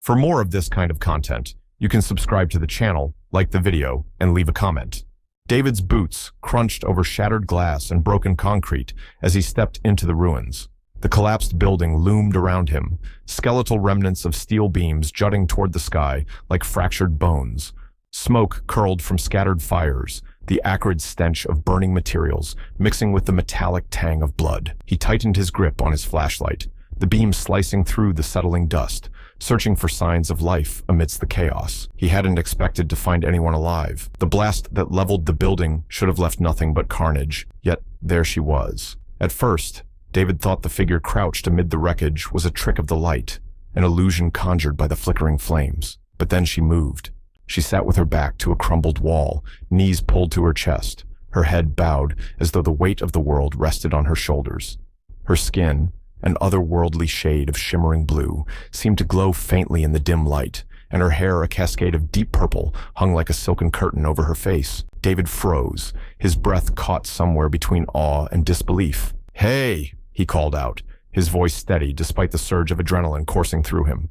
For more of this kind of content, you can subscribe to the channel, like the video, and leave a comment. David's boots crunched over shattered glass and broken concrete as he stepped into the ruins. The collapsed building loomed around him, skeletal remnants of steel beams jutting toward the sky like fractured bones. Smoke curled from scattered fires, the acrid stench of burning materials mixing with the metallic tang of blood. He tightened his grip on his flashlight, the beam slicing through the settling dust, searching for signs of life amidst the chaos. He hadn't expected to find anyone alive. The blast that leveled the building should have left nothing but carnage, yet there she was. At first, David thought the figure crouched amid the wreckage was a trick of the light, an illusion conjured by the flickering flames. But then she moved. She sat with her back to a crumbled wall, knees pulled to her chest, her head bowed as though the weight of the world rested on her shoulders. Her skin, an otherworldly shade of shimmering blue, seemed to glow faintly in the dim light, and her hair, a cascade of deep purple, hung like a silken curtain over her face. David froze, his breath caught somewhere between awe and disbelief. "Hey!" he called out, his voice steady despite the surge of adrenaline coursing through him.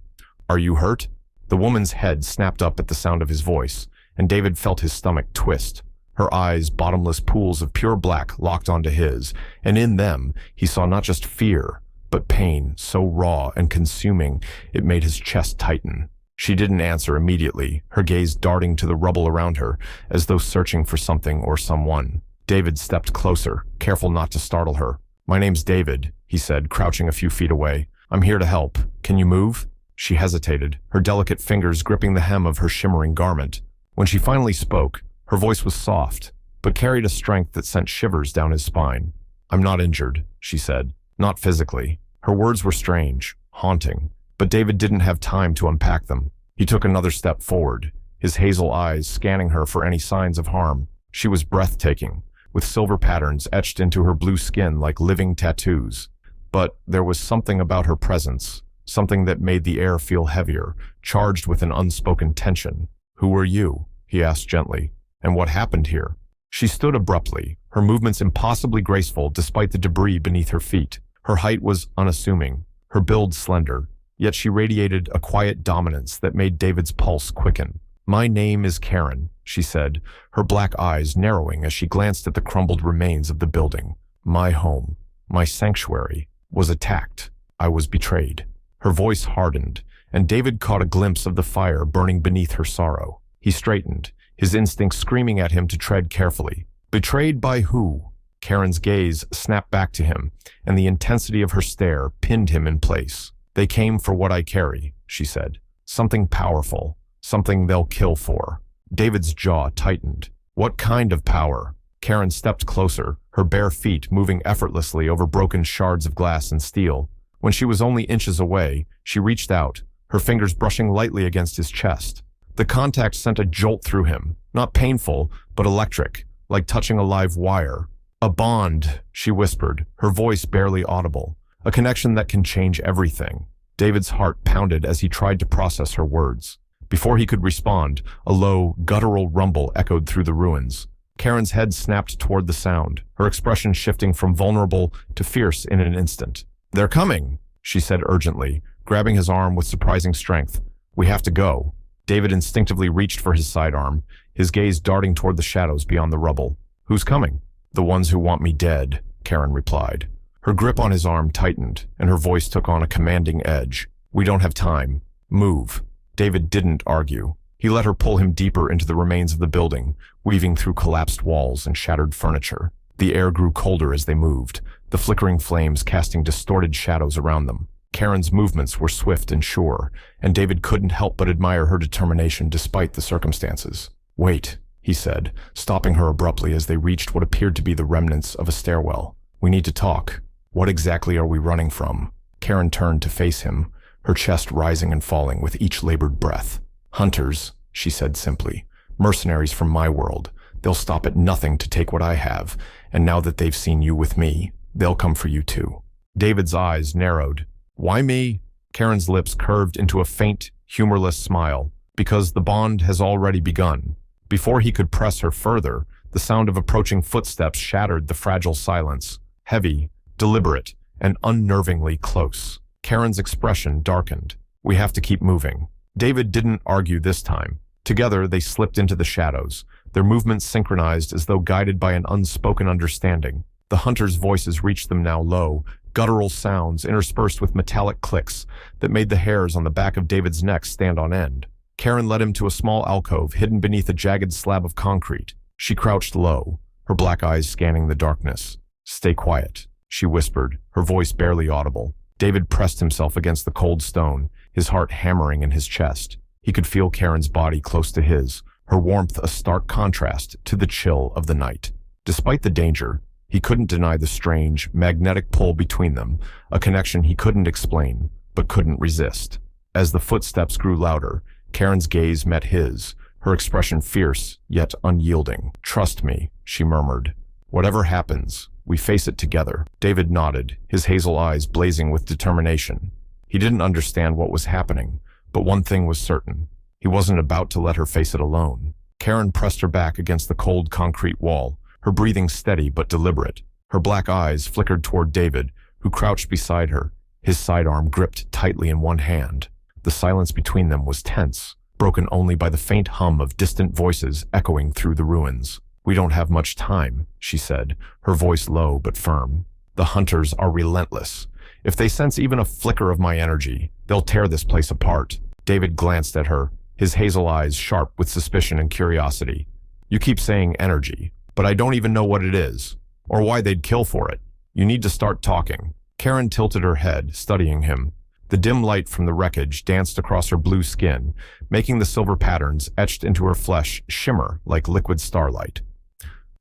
"Are you hurt?" The woman's head snapped up at the sound of his voice, and David felt his stomach twist. Her eyes, bottomless pools of pure black, locked onto his, and in them he saw not just fear, but pain so raw and consuming it made his chest tighten. She didn't answer immediately, her gaze darting to the rubble around her, as though searching for something or someone. David stepped closer, careful not to startle her. "My name's David," he said, crouching a few feet away. "I'm here to help. Can you move?" She hesitated, her delicate fingers gripping the hem of her shimmering garment. When she finally spoke, her voice was soft, but carried a strength that sent shivers down his spine. "I'm not injured," she said. "Not physically." Her words were strange, haunting, but David didn't have time to unpack them. He took another step forward, his hazel eyes scanning her for any signs of harm. She was breathtaking, with silver patterns etched into her blue skin like living tattoos. But there was something about her presence, something that made the air feel heavier, charged with an unspoken tension. "Who are you?" he asked gently. "And what happened here?" She stood abruptly, her movements impossibly graceful despite the debris beneath her feet. Her height was unassuming, her build slender, yet she radiated a quiet dominance that made David's pulse quicken. "My name is Karen," she said, her black eyes narrowing as she glanced at the crumbled remains of the building. "My home, my sanctuary, was attacked. I was betrayed." Her voice hardened, and David caught a glimpse of the fire burning beneath her sorrow. He straightened, his instincts screaming at him to tread carefully. "Betrayed by who?" Karen's gaze snapped back to him, and the intensity of her stare pinned him in place. "They came for what I carry," she said. "Something powerful, something they'll kill for." David's jaw tightened. "What kind of power?" Karen stepped closer, her bare feet moving effortlessly over broken shards of glass and steel. When she was only inches away, she reached out, her fingers brushing lightly against his chest. The contact sent a jolt through him, not painful, but electric, like touching a live wire. "A bond," she whispered, her voice barely audible. "A connection that can change everything." David's heart pounded as he tried to process her words. Before he could respond, a low, guttural rumble echoed through the ruins. Karen's head snapped toward the sound, her expression shifting from vulnerable to fierce in an instant. "They're coming," she said urgently, grabbing his arm with surprising strength. "We have to go." David instinctively reached for his sidearm, his gaze darting toward the shadows beyond the rubble. "Who's coming?" "The ones who want me dead," Karen replied. Her grip on his arm tightened, and her voice took on a commanding edge. "We don't have time. Move." David didn't argue. He let her pull him deeper into the remains of the building, weaving through collapsed walls and shattered furniture. The air grew colder as they moved, the flickering flames casting distorted shadows around them. Karen's movements were swift and sure, and David couldn't help but admire her determination despite the circumstances. "Wait," he said, stopping her abruptly as they reached what appeared to be the remnants of a stairwell. "We need to talk. What exactly are we running from?" Karen turned to face him, her chest rising and falling with each labored breath. "Hunters," she said simply. "Mercenaries from my world. They'll stop at nothing to take what I have, and now that they've seen you with me, they'll come for you too." David's eyes narrowed. "Why me?" Karen's lips curved into a faint, humorless smile. "Because the bond has already begun." Before he could press her further, the sound of approaching footsteps shattered the fragile silence. Heavy, deliberate, and unnervingly close. Karen's expression darkened. "We have to keep moving." David didn't argue this time. Together, they slipped into the shadows, their movements synchronized as though guided by an unspoken understanding. The hunters' voices reached them now low, guttural sounds interspersed with metallic clicks that made the hairs on the back of David's neck stand on end. Karen led him to a small alcove hidden beneath a jagged slab of concrete. She crouched low, her black eyes scanning the darkness. "Stay quiet," she whispered, her voice barely audible. David pressed himself against the cold stone, his heart hammering in his chest. He could feel Karen's body close to his, her warmth a stark contrast to the chill of the night. Despite the danger, he couldn't deny the strange, magnetic pull between them, a connection he couldn't explain, but couldn't resist. As the footsteps grew louder, Karen's gaze met his, her expression fierce, yet unyielding. "Trust me," she murmured. "Whatever happens, we face it together." David nodded, his hazel eyes blazing with determination. He didn't understand what was happening, but one thing was certain. He wasn't about to let her face it alone. Karen pressed her back against the cold concrete wall, her breathing steady but deliberate. Her black eyes flickered toward David, who crouched beside her, his sidearm gripped tightly in one hand. The silence between them was tense, broken only by the faint hum of distant voices echoing through the ruins. "We don't have much time," she said, her voice low but firm. "The hunters are relentless. If they sense even a flicker of my energy, they'll tear this place apart." David glanced at her, his hazel eyes sharp with suspicion and curiosity. "You keep saying energy, but I don't even know what it is, or why they'd kill for it. You need to start talking." Karen tilted her head, studying him. The dim light from the wreckage danced across her blue skin, making the silver patterns etched into her flesh shimmer like liquid starlight.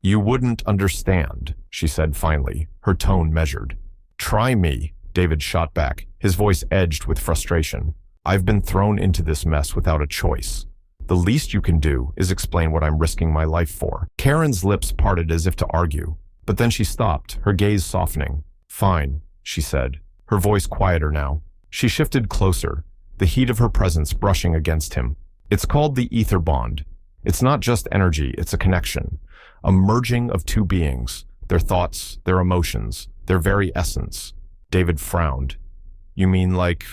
"You wouldn't understand," she said finally, her tone measured. "Try me," David shot back, his voice edged with frustration. "I've been thrown into this mess without a choice. The least you can do is explain what I'm risking my life for." Karen's lips parted as if to argue, but then she stopped, her gaze softening. "Fine," she said, her voice quieter now. She shifted closer, the heat of her presence brushing against him. "It's called the Aether Bond. It's not just energy, it's a connection. A merging of two beings, their thoughts, their emotions, their very essence." David frowned. "You mean like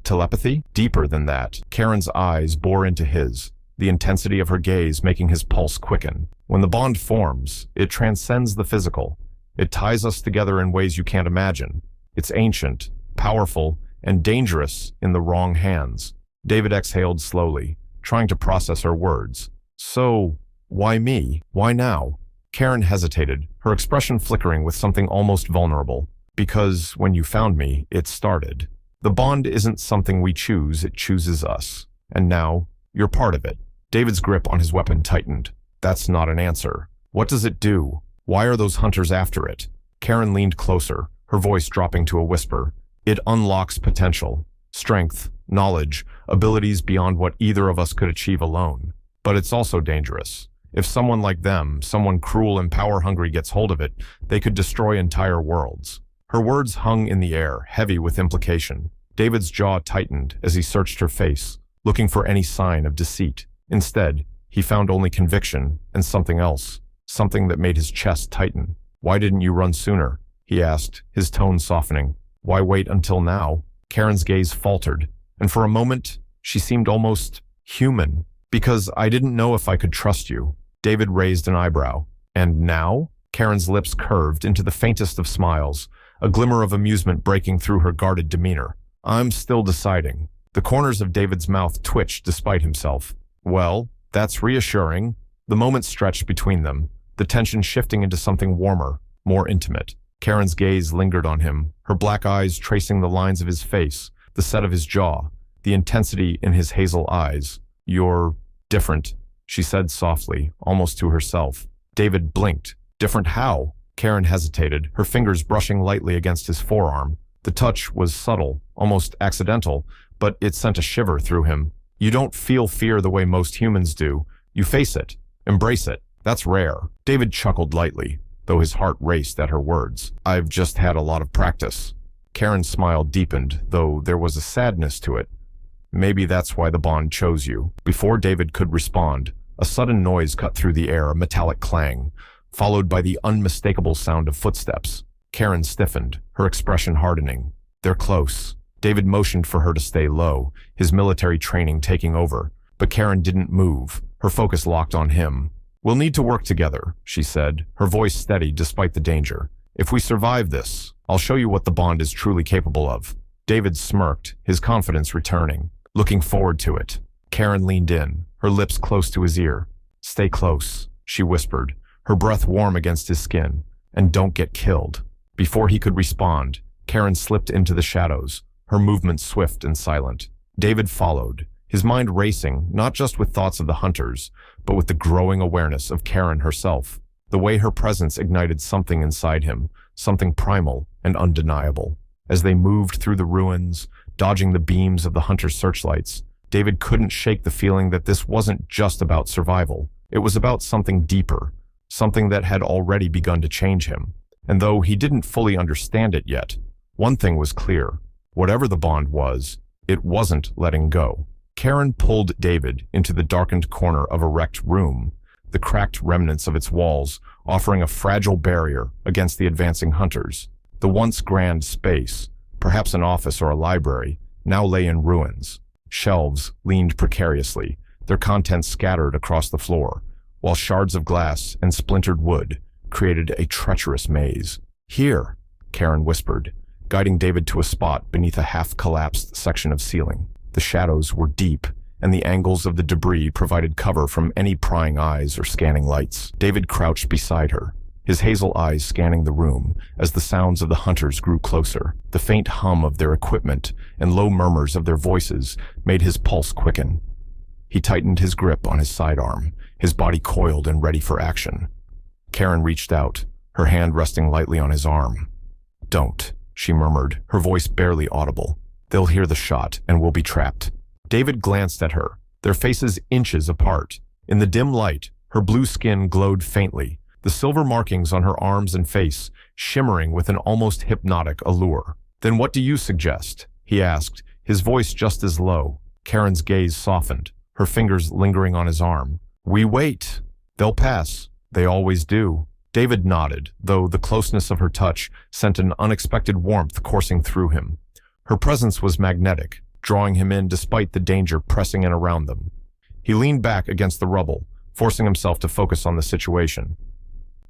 telepathy?" "Deeper than that." Karen's eyes bore into his, the intensity of her gaze making his pulse quicken. "When the bond forms, it transcends the physical. It ties us together in ways you can't imagine. It's ancient, powerful, and dangerous in the wrong hands." David exhaled slowly, trying to process her words. "So, why me? Why now?" Karen hesitated, her expression flickering with something almost vulnerable. "Because when you found me, it started. The bond isn't something we choose, it chooses us. And now, you're part of it." David's grip on his weapon tightened. "That's not an answer. What does it do? Why are those hunters after it?" Karen leaned closer, her voice dropping to a whisper. "It unlocks potential, strength, knowledge, abilities beyond what either of us could achieve alone. But it's also dangerous. If someone like them, someone cruel and power-hungry gets hold of it, they could destroy entire worlds." Her words hung in the air, heavy with implication. David's jaw tightened as he searched her face, looking for any sign of deceit. Instead, he found only conviction and something else, something that made his chest tighten. "Why didn't you run sooner?" he asked, his tone softening. "Why wait until now?" Karen's gaze faltered, and for a moment, she seemed almost human. "Because I didn't know if I could trust you." David raised an eyebrow. "And now?" Karen's lips curved into the faintest of smiles, a glimmer of amusement breaking through her guarded demeanor. "I'm still deciding." The corners of David's mouth twitched despite himself. "Well, that's reassuring." The moment stretched between them, the tension shifting into something warmer, more intimate. Karen's gaze lingered on him, her black eyes tracing the lines of his face, the set of his jaw, the intensity in his hazel eyes. "You're different," she said softly, almost to herself. David blinked. "Different how?" Karen hesitated, her fingers brushing lightly against his forearm. The touch was subtle, almost accidental, but it sent a shiver through him. "You don't feel fear the way most humans do. You face it, embrace it. That's rare." David chuckled lightly, though his heart raced at her words. "I've just had a lot of practice." Karen's smile deepened, though there was a sadness to it. "Maybe that's why the bond chose you." Before David could respond, a sudden noise cut through the air, a metallic clang, followed by the unmistakable sound of footsteps. Karen stiffened, her expression hardening. "They're close." David motioned for her to stay low, his military training taking over, but Karen didn't move, her focus locked on him. "We'll need to work together," she said, her voice steady despite the danger. "If we survive this, I'll show you what the bond is truly capable of." David smirked, his confidence returning, looking forward to it. Karen leaned in, her lips close to his ear. "Stay close," she whispered, her breath warm against his skin. "And don't get killed." Before he could respond, Karen slipped into the shadows, her movements swift and silent. David followed, his mind racing not just with thoughts of the hunters, but with the growing awareness of Karen herself. The way her presence ignited something inside him, something primal and undeniable. As they moved through the ruins, dodging the beams of the hunters' searchlights, David couldn't shake the feeling that this wasn't just about survival. It was about something deeper, something that had already begun to change him. And though he didn't fully understand it yet, one thing was clear. Whatever the bond was, it wasn't letting go. Karen pulled David into the darkened corner of a wrecked room, the cracked remnants of its walls offering a fragile barrier against the advancing hunters. The once grand space, perhaps an office or a library, now lay in ruins. Shelves leaned precariously, their contents scattered across the floor, while shards of glass and splintered wood created a treacherous maze. "Here," Karen whispered, guiding David to a spot beneath a half-collapsed section of ceiling. The shadows were deep, and the angles of the debris provided cover from any prying eyes or scanning lights. David crouched beside her, his hazel eyes scanning the room as the sounds of the hunters grew closer. The faint hum of their equipment and low murmurs of their voices made his pulse quicken. He tightened his grip on his sidearm, his body coiled and ready for action. Karen reached out, her hand resting lightly on his arm. "Don't," she murmured, her voice barely audible. "They'll hear the shot and we'll be trapped." David glanced at her, their faces inches apart. In the dim light, her blue skin glowed faintly, the silver markings on her arms and face shimmering with an almost hypnotic allure. "Then what do you suggest?" he asked, his voice just as low. Karen's gaze softened, her fingers lingering on his arm. "We wait. They'll pass. They always do." David nodded, though the closeness of her touch sent an unexpected warmth coursing through him. Her presence was magnetic, drawing him in despite the danger pressing in around them. He leaned back against the rubble, forcing himself to focus on the situation.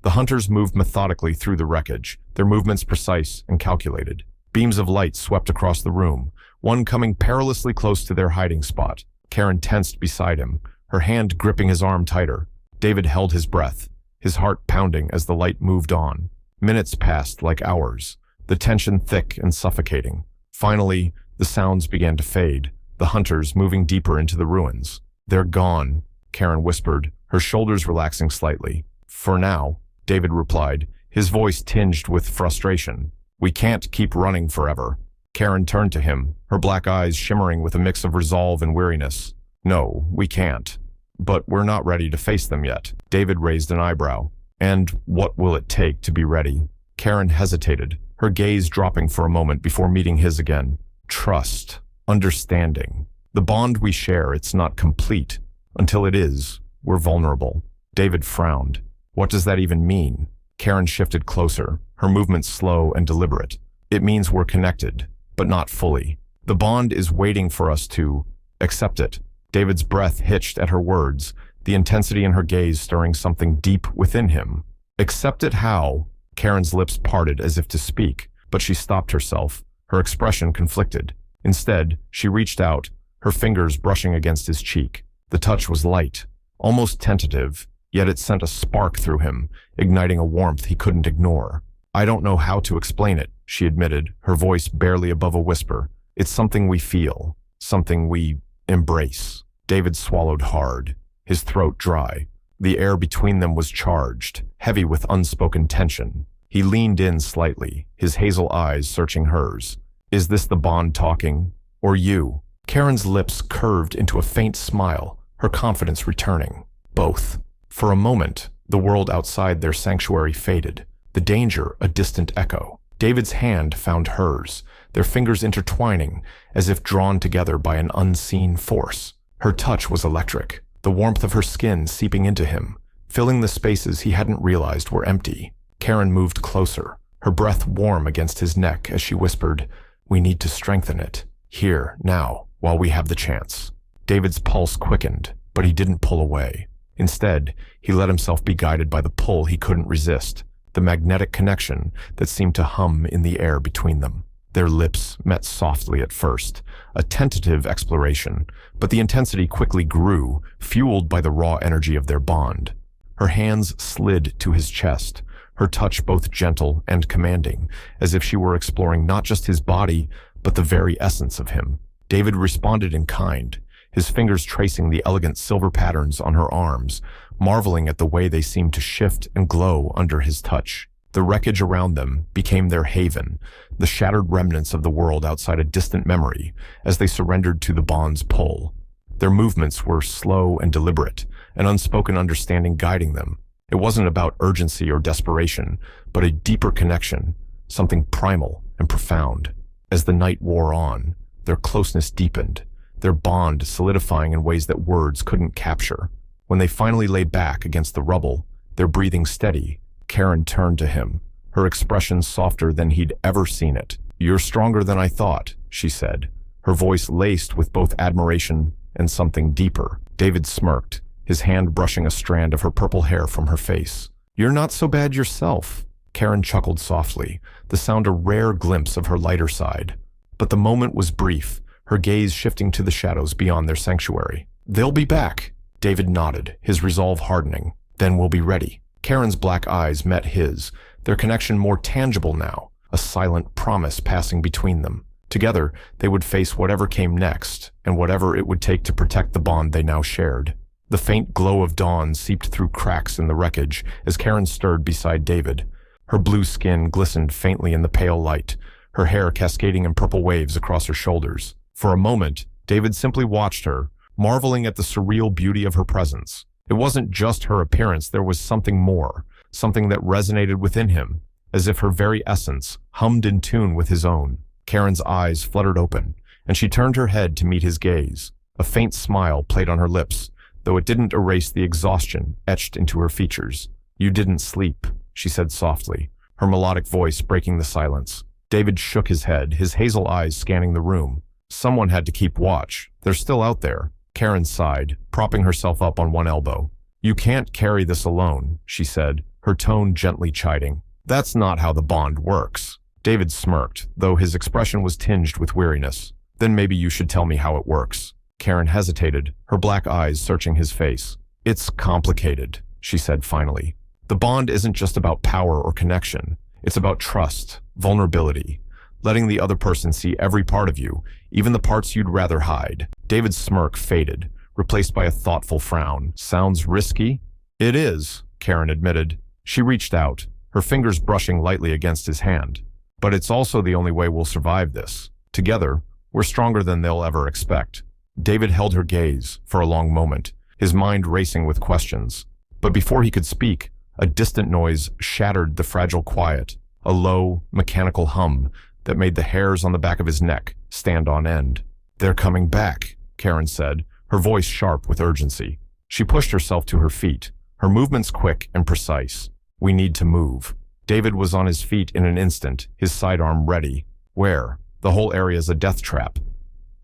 The hunters moved methodically through the wreckage, their movements precise and calculated. Beams of light swept across the room, one coming perilously close to their hiding spot. Karen tensed beside him, her hand gripping his arm tighter. David held his breath, his heart pounding as the light moved on. Minutes passed like hours, the tension thick and suffocating. Finally, the sounds began to fade, the hunters moving deeper into the ruins. "They're gone," Karen whispered, her shoulders relaxing slightly. "For now," David replied, his voice tinged with frustration. "We can't keep running forever." Karen turned to him, her black eyes shimmering with a mix of resolve and weariness. "No, we can't. But we're not ready to face them yet." David raised an eyebrow. "And what will it take to be ready?" Karen hesitated, her gaze dropping for a moment before meeting his again. "Trust. Understanding. The bond we share, it's not complete. Until it is, we're vulnerable." David frowned. "What does that even mean?" Karen shifted closer, her movements slow and deliberate. "It means we're connected, but not fully. The bond is waiting for us to accept it." David's breath hitched at her words, the intensity in her gaze stirring something deep within him. "Accept it how?" Karen's lips parted as if to speak, but she stopped herself, her expression conflicted. Instead, she reached out, her fingers brushing against his cheek. The touch was light, almost tentative, yet it sent a spark through him, igniting a warmth he couldn't ignore. "I don't know how to explain it," she admitted, her voice barely above a whisper. "It's something we feel, something we embrace." David swallowed hard, his throat dry. The air between them was charged, heavy with unspoken tension. He leaned in slightly, his hazel eyes searching hers. "Is this the bond talking? Or you?" Karen's lips curved into a faint smile, her confidence returning. "Both." For a moment, the world outside their sanctuary faded, the danger a distant echo. David's hand found hers, their fingers intertwining, as if drawn together by an unseen force. Her touch was electric, the warmth of her skin seeping into him, filling the spaces he hadn't realized were empty. Karen moved closer, her breath warm against his neck as she whispered, We need to strengthen it. Here, now, while we have the chance. David's pulse quickened, but he didn't pull away. Instead, he let himself be guided by the pull he couldn't resist, the magnetic connection that seemed to hum in the air between them. Their lips met softly at first, a tentative exploration, but the intensity quickly grew, fueled by the raw energy of their bond. Her hands slid to his chest, her touch both gentle and commanding, as if she were exploring not just his body, but the very essence of him. David responded in kind, his fingers tracing the elegant silver patterns on her arms, marveling at the way they seemed to shift and glow under his touch. The wreckage around them became their haven, the shattered remnants of the world outside a distant memory, as they surrendered to the bond's pull. Their movements were slow and deliberate, an unspoken understanding guiding them. It wasn't about urgency or desperation, but a deeper connection, something primal and profound. As the night wore on, their closeness deepened, their bond solidifying in ways that words couldn't capture. When they finally lay back against the rubble, their breathing steady, Karen turned to him, her expression softer than he'd ever seen it. "You're stronger than I thought," she said, her voice laced with both admiration and something deeper. David smirked, his hand brushing a strand of her purple hair from her face. "You're not so bad yourself." Karen chuckled softly, the sound a rare glimpse of her lighter side. But the moment was brief, her gaze shifting to the shadows beyond their sanctuary. "They'll be back." David nodded, his resolve hardening. "Then we'll be ready." Karen's black eyes met his, their connection more tangible now, a silent promise passing between them. Together, they would face whatever came next, and whatever it would take to protect the bond they now shared. The faint glow of dawn seeped through cracks in the wreckage as Karen stirred beside David. Her blue skin glistened faintly in the pale light, her hair cascading in purple waves across her shoulders. For a moment, David simply watched her, marveling at the surreal beauty of her presence. It wasn't just her appearance, there was something more, something that resonated within him, as if her very essence hummed in tune with his own. Karen's eyes fluttered open, and she turned her head to meet his gaze. A faint smile played on her lips, though it didn't erase the exhaustion etched into her features. "You didn't sleep," she said softly, her melodic voice breaking the silence. David shook his head, his hazel eyes scanning the room. "Someone had to keep watch. They're still out there." Karen sighed, propping herself up on one elbow. "You can't carry this alone," she said, her tone gently chiding. "That's not how the bond works." David smirked, though his expression was tinged with weariness. "Then maybe you should tell me how it works." Karen hesitated, her black eyes searching his face. "It's complicated," she said finally. "The bond isn't just about power or connection. It's about trust, vulnerability, letting the other person see every part of you, even the parts you'd rather hide." David's smirk faded, replaced by a thoughtful frown. "Sounds risky?" "It is," Karen admitted. She reached out, her fingers brushing lightly against his hand. "But it's also the only way we'll survive this. Together, we're stronger than they'll ever expect." David held her gaze for a long moment, his mind racing with questions. But before he could speak, a distant noise shattered the fragile quiet, a low, mechanical hum that made the hairs on the back of his neck stand on end. "They're coming back," Karen said, her voice sharp with urgency. She pushed herself to her feet, her movements quick and precise. "We need to move." David was on his feet in an instant, his sidearm ready. "Where? The whole area's a death trap."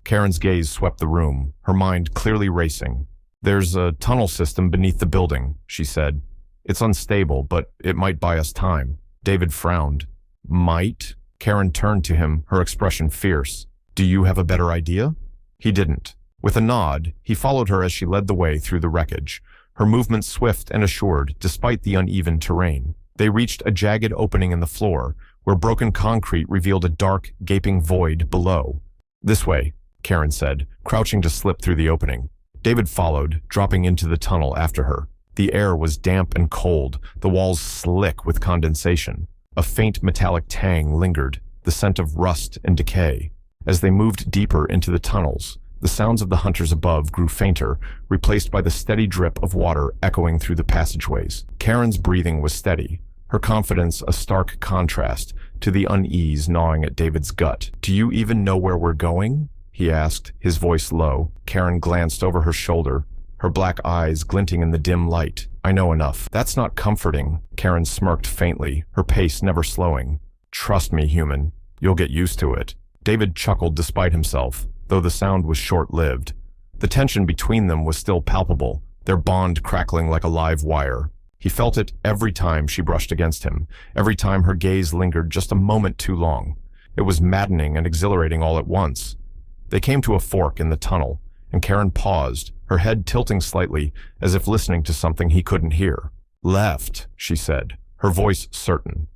Karen's gaze swept the room, her mind clearly racing. "There's a tunnel system beneath the building," she said. "It's unstable, but it might buy us time." David frowned. "Might?" Karen turned to him, her expression fierce. "Do you have a better idea?" He didn't. With a nod, he followed her as she led the way through the wreckage, her movements swift and assured despite the uneven terrain. They reached a jagged opening in the floor, where broken concrete revealed a dark, gaping void below. "This way," Karen said, crouching to slip through the opening. David followed, dropping into the tunnel after her. The air was damp and cold, the walls slick with condensation. A faint metallic tang lingered, the scent of rust and decay. As they moved deeper into the tunnels, the sounds of the hunters above grew fainter, replaced by the steady drip of water echoing through the passageways. Karen's breathing was steady, her confidence a stark contrast to the unease gnawing at David's gut. "Do you even know where we're going?" he asked, his voice low. Karen glanced over her shoulder, her black eyes glinting in the dim light. "I know enough." "That's not comforting." Karen smirked faintly, her pace never slowing. "Trust me, human. You'll get used to it." David chuckled despite himself, though the sound was short-lived. The tension between them was still palpable, their bond crackling like a live wire. He felt it every time she brushed against him, every time her gaze lingered just a moment too long. It was maddening and exhilarating all at once. They came to a fork in the tunnel, and Karen paused, her head tilting slightly, as if listening to something he couldn't hear. "Left," she said, her voice certain.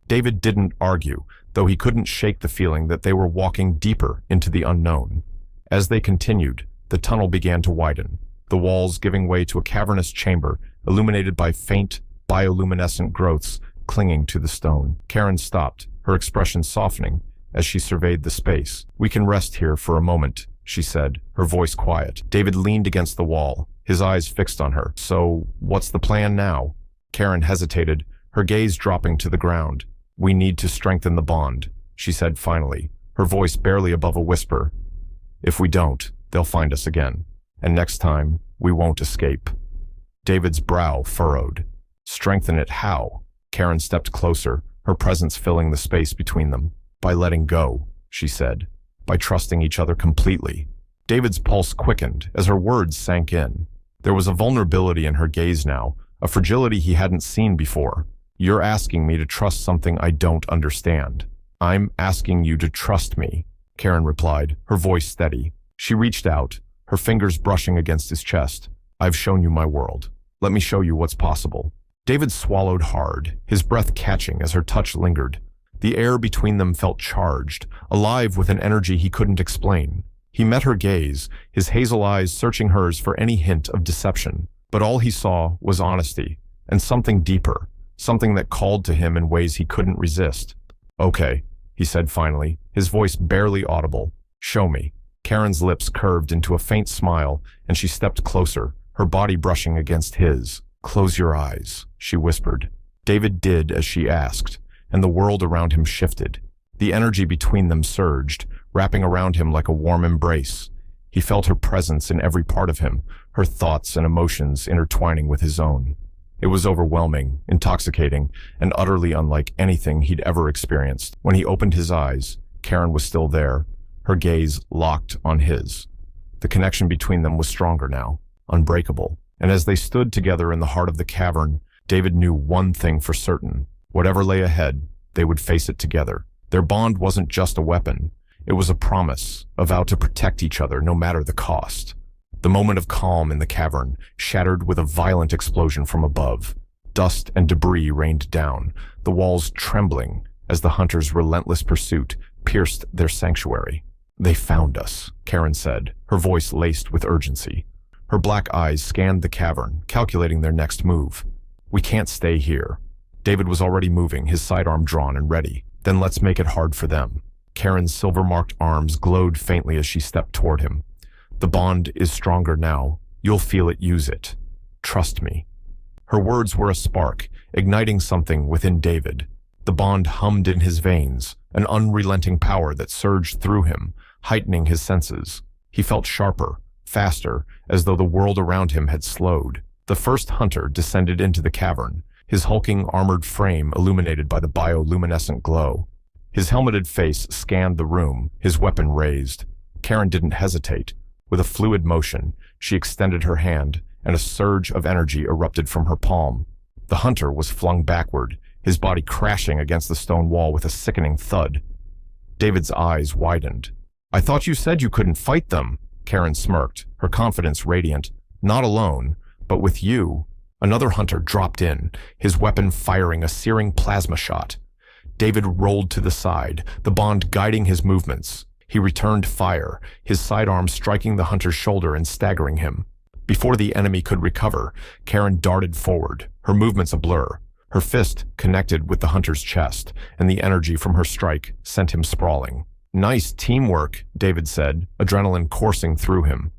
David didn't argue, though he couldn't shake the feeling that they were walking deeper into the unknown. As they continued, the tunnel began to widen, the walls giving way to a cavernous chamber illuminated by faint, bioluminescent growths clinging to the stone. Karen stopped, her expression softening as she surveyed the space. "We can rest here for a moment," she said, her voice quiet. David leaned against the wall, his eyes fixed on her. "So, what's the plan now?" Karen hesitated, her gaze dropping to the ground. "We need to strengthen the bond," she said finally, her voice barely above a whisper. "If we don't, they'll find us again. And next time, we won't escape." David's brow furrowed. "Strengthen it how?" Karen stepped closer, her presence filling the space between them. "By letting go," she said. "By trusting each other completely." David's pulse quickened as her words sank in. There was a vulnerability in her gaze now, a fragility he hadn't seen before. "You're asking me to trust something I don't understand." "I'm asking you to trust me," Karen replied, her voice steady. She reached out, her fingers brushing against his chest. "I've shown you my world. Let me show you what's possible." David swallowed hard, his breath catching as her touch lingered. The air between them felt charged, alive with an energy he couldn't explain. He met her gaze, his hazel eyes searching hers for any hint of deception. But all he saw was honesty, and something deeper, something that called to him in ways he couldn't resist. "Okay," he said finally, his voice barely audible. "Show me." Karen's lips curved into a faint smile, and she stepped closer, her body brushing against his. "Close your eyes," she whispered. David did as she asked, and the world around him shifted. The energy between them surged, wrapping around him like a warm embrace. He felt her presence in every part of him, her thoughts and emotions intertwining with his own. It was overwhelming, intoxicating, and utterly unlike anything he'd ever experienced. When he opened his eyes, Karen was still there, her gaze locked on his. The connection between them was stronger now, unbreakable. And as they stood together in the heart of the cavern, David knew one thing for certain. Whatever lay ahead, they would face it together. Their bond wasn't just a weapon. It was a promise, a vow to protect each other no matter the cost. The moment of calm in the cavern shattered with a violent explosion from above. Dust and debris rained down, the walls trembling as the hunters' relentless pursuit pierced their sanctuary. "They found us," Karen said, her voice laced with urgency. Her black eyes scanned the cavern, calculating their next move. "We can't stay here." David was already moving, his sidearm drawn and ready. "Then let's make it hard for them." Karen's silver-marked arms glowed faintly as she stepped toward him. "The bond is stronger now. You'll feel it, use it. Trust me." Her words were a spark, igniting something within David. The bond hummed in his veins, an unrelenting power that surged through him, heightening his senses. He felt sharper, faster, as though the world around him had slowed. The first hunter descended into the cavern, his hulking armored frame illuminated by the bioluminescent glow. His helmeted face scanned the room, his weapon raised. Karen didn't hesitate. With a fluid motion, she extended her hand, and a surge of energy erupted from her palm. The hunter was flung backward, his body crashing against the stone wall with a sickening thud. David's eyes widened. "I thought you said you couldn't fight them," Karen smirked, her confidence radiant. "Not alone, but with you." Another hunter dropped in, his weapon firing a searing plasma shot. David rolled to the side, the bond guiding his movements. He returned fire, his sidearm striking the hunter's shoulder and staggering him. Before the enemy could recover, Karen darted forward, her movements a blur. Her fist connected with the hunter's chest, and the energy from her strike sent him sprawling. "Nice teamwork," David said, adrenaline coursing through him.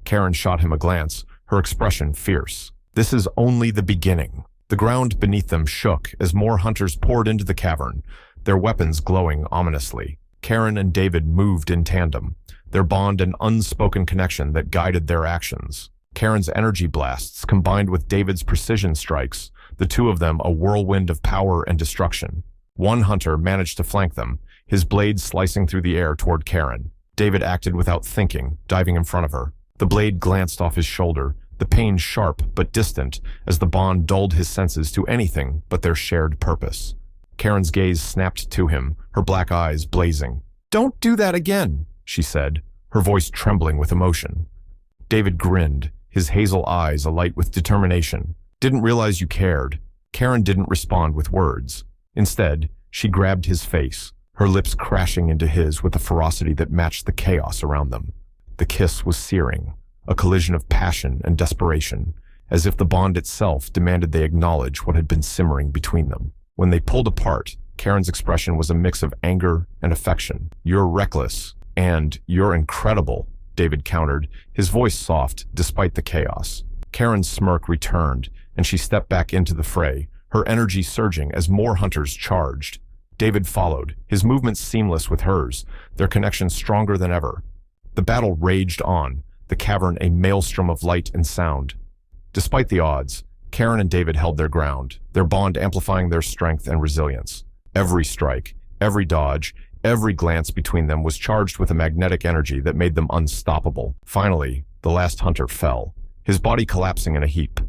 Karen shot him a glance, her expression fierce. "This is only the beginning." The ground beneath them shook as more hunters poured into the cavern, their weapons glowing ominously. Karen and David moved in tandem, their bond an unspoken connection that guided their actions. Karen's energy blasts combined with David's precision strikes, the two of them a whirlwind of power and destruction. One hunter managed to flank them, his blade slicing through the air toward Karen. David acted without thinking, diving in front of her. The blade glanced off his shoulder, the pain sharp but distant as the bond dulled his senses to anything but their shared purpose. Karen's gaze snapped to him, her black eyes blazing. "Don't do that again," she said, her voice trembling with emotion. David grinned, his hazel eyes alight with determination. "Didn't realize you cared." Karen didn't respond with words. Instead, she grabbed his face, her lips crashing into his with a ferocity that matched the chaos around them. The kiss was searing, a collision of passion and desperation, as if the bond itself demanded they acknowledge what had been simmering between them. When they pulled apart, Karen's expression was a mix of anger and affection. "You're reckless, and you're incredible," David countered, his voice soft despite the chaos. Karen's smirk returned, and she stepped back into the fray, her energy surging as more hunters charged. David followed, his movements seamless with hers, their connection stronger than ever. The battle raged on, the cavern a maelstrom of light and sound. Despite the odds, Karen and David held their ground, their bond amplifying their strength and resilience. Every strike, every dodge, every glance between them was charged with a magnetic energy that made them unstoppable. Finally, the last hunter fell, his body collapsing in a heap.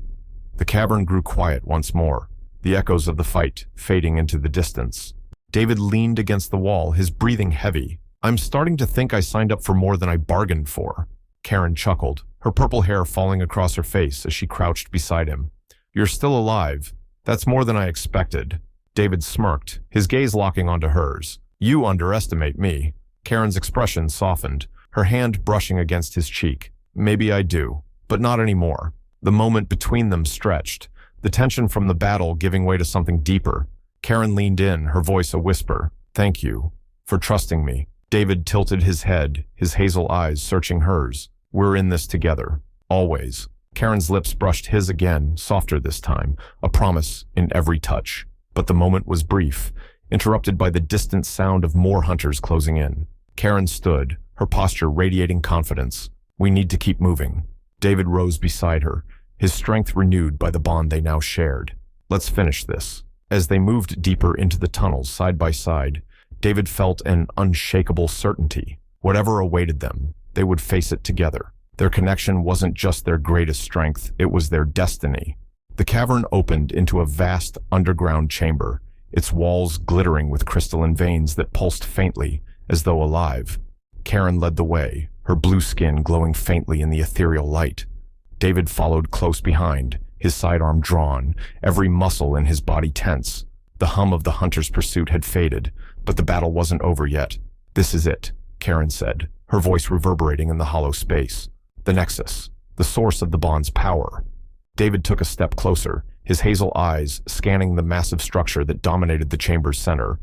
The cavern grew quiet once more, the echoes of the fight fading into the distance. David leaned against the wall, his breathing heavy. "I'm starting to think I signed up for more than I bargained for." Karen chuckled, her purple hair falling across her face as she crouched beside him. "You're still alive. That's more than I expected." David smirked, his gaze locking onto hers. "You underestimate me." Karen's expression softened, her hand brushing against his cheek. "Maybe I do, but not anymore." The moment between them stretched, the tension from the battle giving way to something deeper. Karen leaned in, her voice a whisper. "Thank you for trusting me." David tilted his head, his hazel eyes searching hers. "We're in this together. Always." Karen's lips brushed his again, softer this time, a promise in every touch. But the moment was brief, interrupted by the distant sound of more hunters closing in. Karen stood, her posture radiating confidence. "We need to keep moving." David rose beside her, his strength renewed by the bond they now shared. "Let's finish this." As they moved deeper into the tunnels side by side, David felt an unshakable certainty. Whatever awaited them, they would face it together. Their connection wasn't just their greatest strength, it was their destiny. The cavern opened into a vast underground chamber, its walls glittering with crystalline veins that pulsed faintly, as though alive. Karen led the way, her blue skin glowing faintly in the ethereal light. David followed close behind, his sidearm drawn, every muscle in his body tense. The hum of the hunter's pursuit had faded, but the battle wasn't over yet. "This is it," Karen said, her voice reverberating in the hollow space. "The Nexus, the source of the bond's power." David took a step closer, his hazel eyes scanning the massive structure that dominated the chamber's center.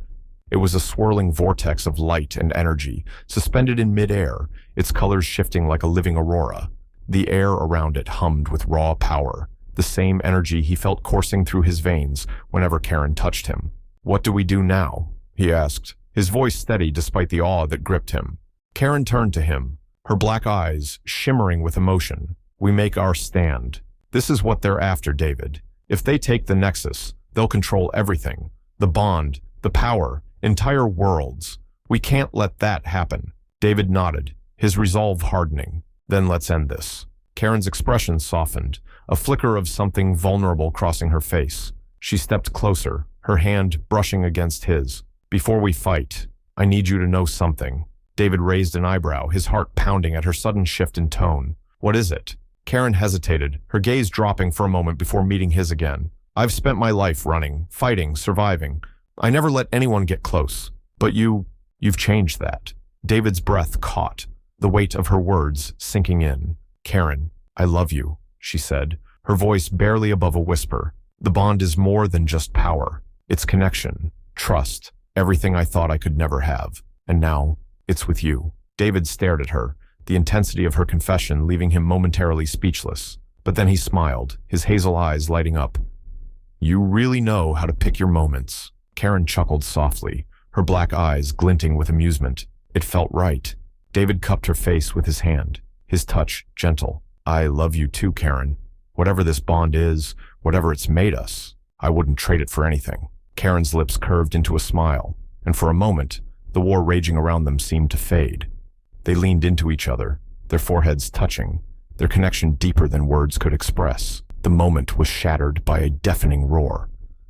It was a swirling vortex of light and energy, suspended in midair, its colors shifting like a living aurora. The air around it hummed with raw power, the same energy he felt coursing through his veins whenever Karen touched him. "What do we do now?" he asked, his voice steady despite the awe that gripped him. Karen turned to him, her black eyes shimmering with emotion. "We make our stand. This is what they're after, David. If they take the Nexus, they'll control everything. The bond, the power, entire worlds. We can't let that happen." David nodded, his resolve hardening. "Then let's end this." Karen's expression softened, a flicker of something vulnerable crossing her face. She stepped closer, her hand brushing against his. "Before we fight, I need you to know something." David raised an eyebrow, his heart pounding at her sudden shift in tone. "What is it?" Karen hesitated, her gaze dropping for a moment before meeting his again. "I've spent my life running, fighting, surviving. I never let anyone get close. But you've changed that." David's breath caught, the weight of her words sinking in. "Karen, I love you," she said, her voice barely above a whisper. "The bond is more than just power. It's connection, trust, everything I thought I could never have. And now, it's with you." David stared at her, the intensity of her confession leaving him momentarily speechless. But then he smiled, his hazel eyes lighting up. "You really know how to pick your moments." Karen chuckled softly, her black eyes glinting with amusement. It felt right. David cupped her face with his hand, his touch gentle. "I love you too, Karen. Whatever this bond is, whatever it's made us, I wouldn't trade it for anything." Karen's lips curved into a smile, and for a moment, The war raging around them seemed to fade. They leaned into each other, their foreheads touching, their connection deeper than words could express. The moment was shattered by a deafening roar.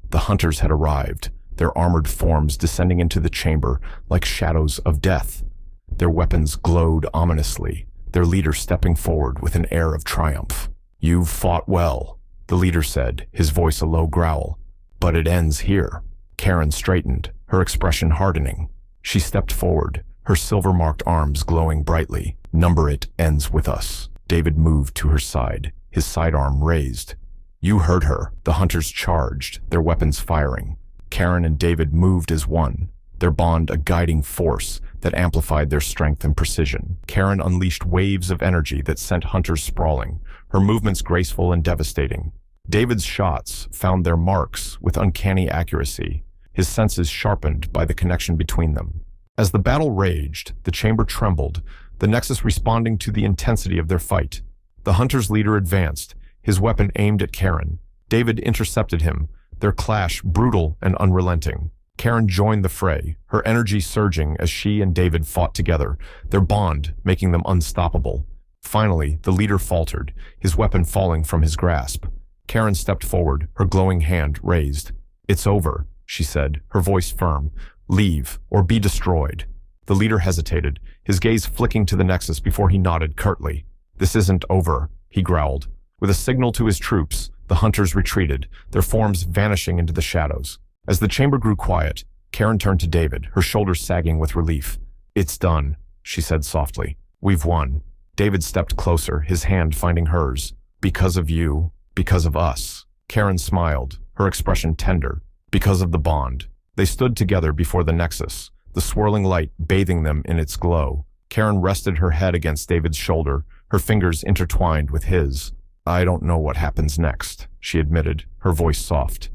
The hunters had arrived, their armored forms descending into the chamber like shadows of death. Their weapons glowed ominously, their leader stepping forward with an air of triumph. "You've fought well," the leader said, his voice a low growl. "But it ends here." Karen straightened, her expression hardening. She stepped forward, her silver-marked arms glowing brightly. "Number it ends with us." David moved to her side, his sidearm raised. "You heard her." The hunters charged, their weapons firing. Karen and David moved as one, their bond a guiding force that amplified their strength and precision. Karen unleashed waves of energy that sent hunters sprawling, her movements graceful and devastating. David's shots found their marks with uncanny accuracy, his senses sharpened by the connection between them. As the battle raged, the chamber trembled, the Nexus responding to the intensity of their fight. The hunter's leader advanced, his weapon aimed at Karen. David intercepted him, their clash brutal and unrelenting. Karen joined the fray, her energy surging as she and David fought together, their bond making them unstoppable. Finally, the leader faltered, his weapon falling from his grasp. Karen stepped forward, her glowing hand raised. "It's over," she said, her voice firm. "Leave, or be destroyed." The leader hesitated, his gaze flicking to the Nexus before he nodded curtly. "This isn't over," he growled. With a signal to his troops, the hunters retreated, their forms vanishing into the shadows. As the chamber grew quiet, Karen turned to David, her shoulders sagging with relief. "It's done," she said softly. "We've won." David stepped closer, his hand finding hers. "Because of you, because of us." Karen smiled, her expression tender. "Because of the bond." They stood together before the Nexus, the swirling light bathing them in its glow. Karen rested her head against David's shoulder, her fingers intertwined with his. "I don't know what happens next," she admitted, her voice soft.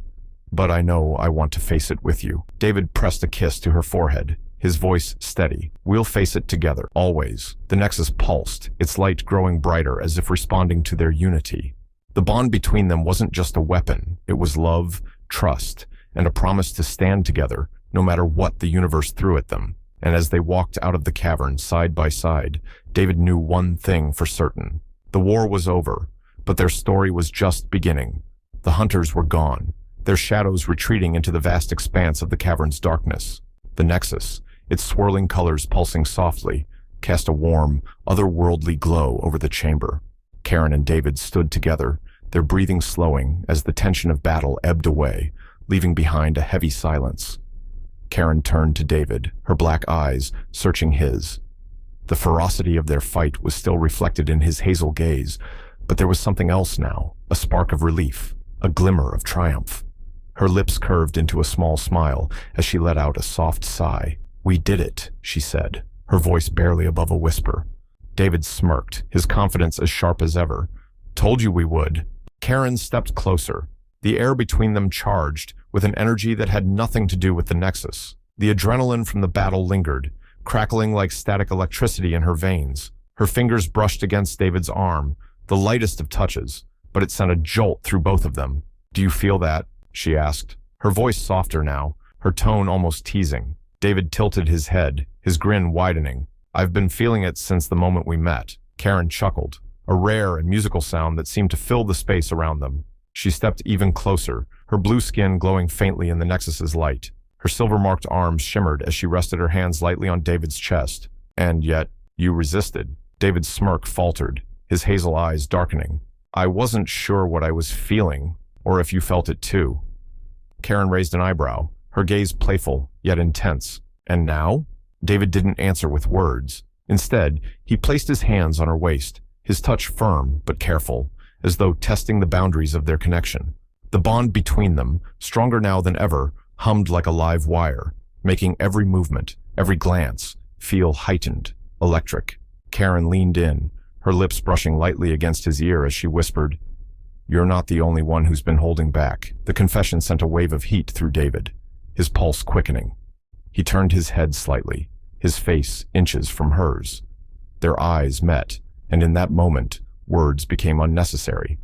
"But I know I want to face it with you." David pressed a kiss to her forehead, his voice steady. "We'll face it together, always." The Nexus pulsed, its light growing brighter as if responding to their unity. The bond between them wasn't just a weapon, it was love, trust, and a promise to stand together, no matter what the universe threw at them. And as they walked out of the cavern side by side, David knew one thing for certain. The war was over, but their story was just beginning. The hunters were gone, their shadows retreating into the vast expanse of the cavern's darkness. The Nexus, its swirling colors pulsing softly, cast a warm, otherworldly glow over the chamber. Karen and David stood together, their breathing slowing as the tension of battle ebbed away, leaving behind a heavy silence. Karen turned to David, her black eyes searching his. The ferocity of their fight was still reflected in his hazel gaze, but there was something else now, a spark of relief, a glimmer of triumph. Her lips curved into a small smile as she let out a soft sigh. "We did it," she said, her voice barely above a whisper. David smirked, his confidence as sharp as ever. "Told you we would." Karen stepped closer, the air between them charged with an energy that had nothing to do with the Nexus. The adrenaline from the battle lingered, crackling like static electricity in her veins. Her fingers brushed against David's arm, the lightest of touches, but it sent a jolt through both of them. "Do you feel that?" she asked, her voice softer now, her tone almost teasing. David tilted his head, his grin widening. "I've been feeling it since the moment we met." Karen chuckled, a rare and musical sound that seemed to fill the space around them. She stepped even closer, her blue skin glowing faintly in the Nexus's light. Her silver-marked arms shimmered as she rested her hands lightly on David's chest. "And yet, you resisted." David's smirk faltered, his hazel eyes darkening. "I wasn't sure what I was feeling, or if you felt it too." Karen raised an eyebrow, her gaze playful, yet intense. "And now?" David didn't answer with words. Instead, he placed his hands on her waist, his touch firm but careful, as though testing the boundaries of their connection. The bond between them, stronger now than ever, hummed like a live wire, making every movement, every glance, feel heightened, electric. Karen leaned in, her lips brushing lightly against his ear as she whispered, "You're not the only one who's been holding back." The confession sent a wave of heat through David, his pulse quickening. He turned his head slightly, his face inches from hers. Their eyes met, and in that moment, words became unnecessary.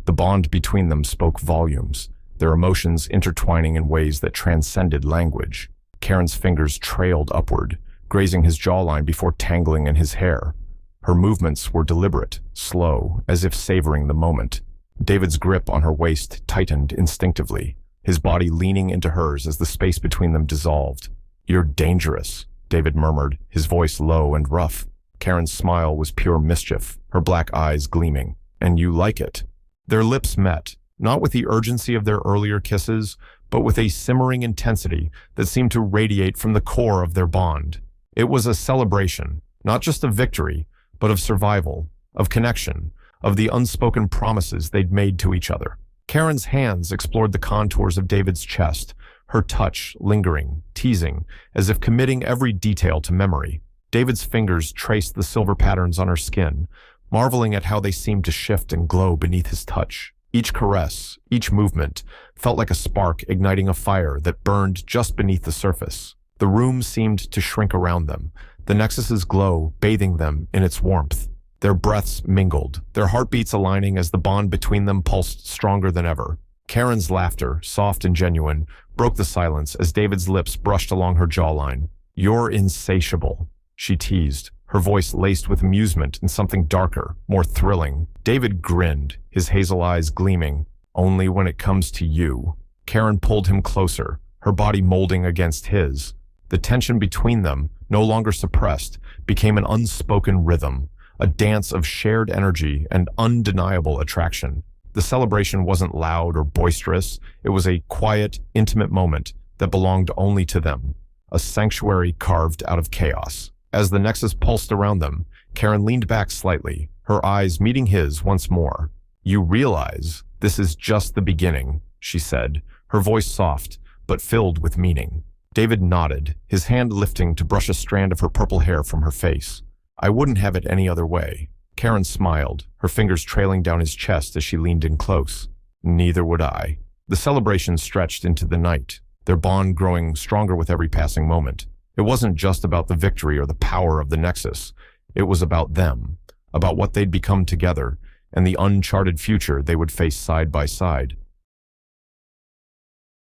The bond between them spoke volumes, their emotions intertwining in ways that transcended language. Karen's fingers trailed upward, grazing his jawline before tangling in his hair. Her movements were deliberate, slow, as if savoring the moment. David's grip on her waist tightened instinctively, his body leaning into hers as the space between them dissolved. "You're dangerous," David murmured, his voice low and rough. Karen's smile was pure mischief, her black eyes gleaming. "And you like it." Their lips met, not with the urgency of their earlier kisses, but with a simmering intensity that seemed to radiate from the core of their bond. It was a celebration, not just of victory, but of survival, of connection, of the unspoken promises they'd made to each other. Karen's hands explored the contours of David's chest, her touch lingering, teasing, as if committing every detail to memory. David's fingers traced the silver patterns on her skin, marveling at how they seemed to shift and glow beneath his touch. Each caress, each movement, felt like a spark igniting a fire that burned just beneath the surface. The room seemed to shrink around them, the Nexus's glow bathing them in its warmth. Their breaths mingled, their heartbeats aligning as the bond between them pulsed stronger than ever. Karen's laughter, soft and genuine, broke the silence as David's lips brushed along her jawline. "You're insatiable," she teased, her voice laced with amusement and something darker, more thrilling. David grinned, his hazel eyes gleaming. "Only when it comes to you." Karen pulled him closer, her body molding against his. The tension between them, no longer suppressed, became an unspoken rhythm, a dance of shared energy and undeniable attraction. The celebration wasn't loud or boisterous. It was a quiet, intimate moment that belonged only to them, a sanctuary carved out of chaos. As the Nexus pulsed around them, Karen leaned back slightly, her eyes meeting his once more. "You realize this is just the beginning," she said, her voice soft, but filled with meaning. David nodded, his hand lifting to brush a strand of her purple hair from her face. "I wouldn't have it any other way." Karen smiled, her fingers trailing down his chest as she leaned in close. "Neither would I." The celebration stretched into the night, their bond growing stronger with every passing moment. It wasn't just about the victory or the power of the Nexus. It was about them, about what they'd become together, and the uncharted future they would face side by side.